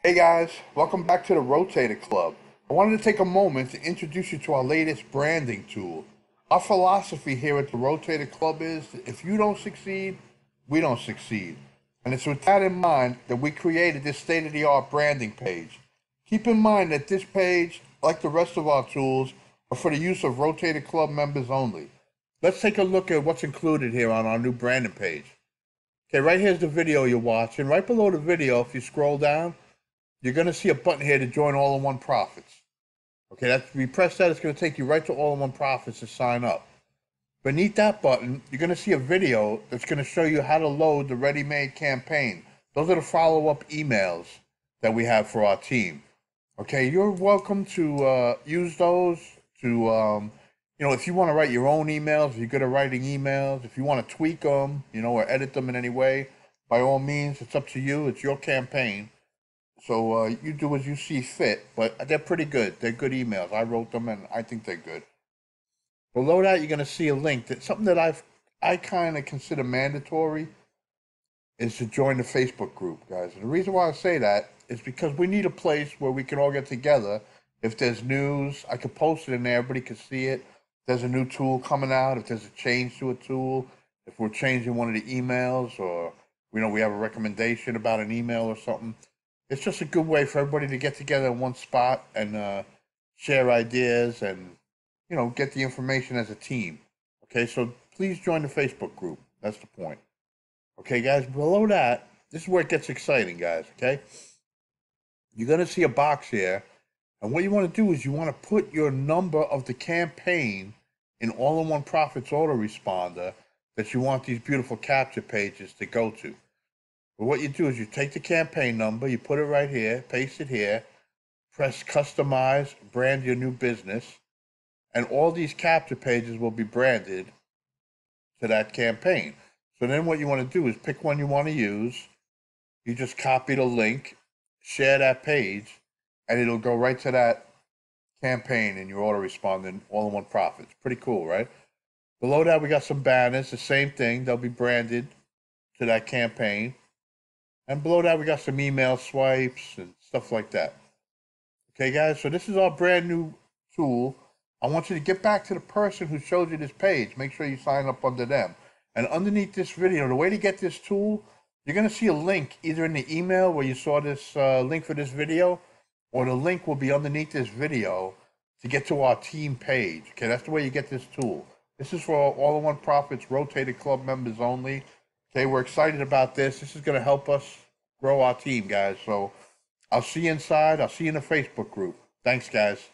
Hey guys, welcome back to the Rotator Club. I wanted to take a moment to introduce you to our latest branding tool. Our philosophy here at the Rotator Club is that if you don't succeed, we don't succeed. And it's with that in mind that we created this state-of-the-art branding page. Keep in mind that this page, like the rest of our tools, are for the use of Rotator Club members only. Let's take a look at what's included here on our new branding page. Okay, right here's the video you're watching. Right below the video, if you scroll down, you're going to see a button here to join All-in-One Profits. Okay, if you press that, it's going to take you right to All-in-One Profits to sign up. Beneath that button, you're going to see a video that's going to show you how to load the ready-made campaign. Those are the follow-up emails that we have for our team. Okay, you're welcome to use those to, if you want to write your own emails, if you're good at writing emails, if you want to tweak them, or edit them in any way, by all means, it's up to you. It's your campaign. So you do as you see fit, but they're pretty good. They're good emails. I wrote them, and I think they're good. Below that, you're going to see a link that something that I kind of consider mandatory is to join the Facebook group, guys. And the reason why I say that is because we need a place where we can all get together. If there's news, I could post it in there. Everybody can see it. If there's a new tool coming out, if there's a change to a tool, if we're changing one of the emails, or we have a recommendation about an email or something. It's just a good way for everybody to get together in one spot and share ideas and get the information as a team. Okay, so please join the Facebook group. That's the point. Okay, guys, below that, this is where it gets exciting, guys. Okay, you're going to see a box here, and what you want to do is you want to put your number of the campaign in All-in-One Profits autoresponder that you want these beautiful capture pages to go to. But what you do is you take the campaign number, you put it right here, paste it here, press customize, brand your new business, and all these capture pages will be branded to that campaign. So then what you want to do is pick one you want to use. You just copy the link, share that page, and it'll go right to that campaign in your autoresponding All-in-One Profits. Pretty cool, right? Below that, we got some banners, the same thing. They'll be branded to that campaign. And below that, we got some email swipes and stuff like that. Okay, guys, so this is our brand new tool. I want you to get back to the person who showed you this page. Make sure you sign up under them. And underneath this video, the way to get this tool, you're going to see a link either in the email where you saw this link for this video, or the link will be underneath this video to get to our team page. Okay, that's the way you get this tool. This is for All-in-One Profits Rotator Club members only. Okay, we're excited about this. This is going to help us grow our team, guys. So I'll see you inside. I'll see you in the Facebook group. Thanks, guys.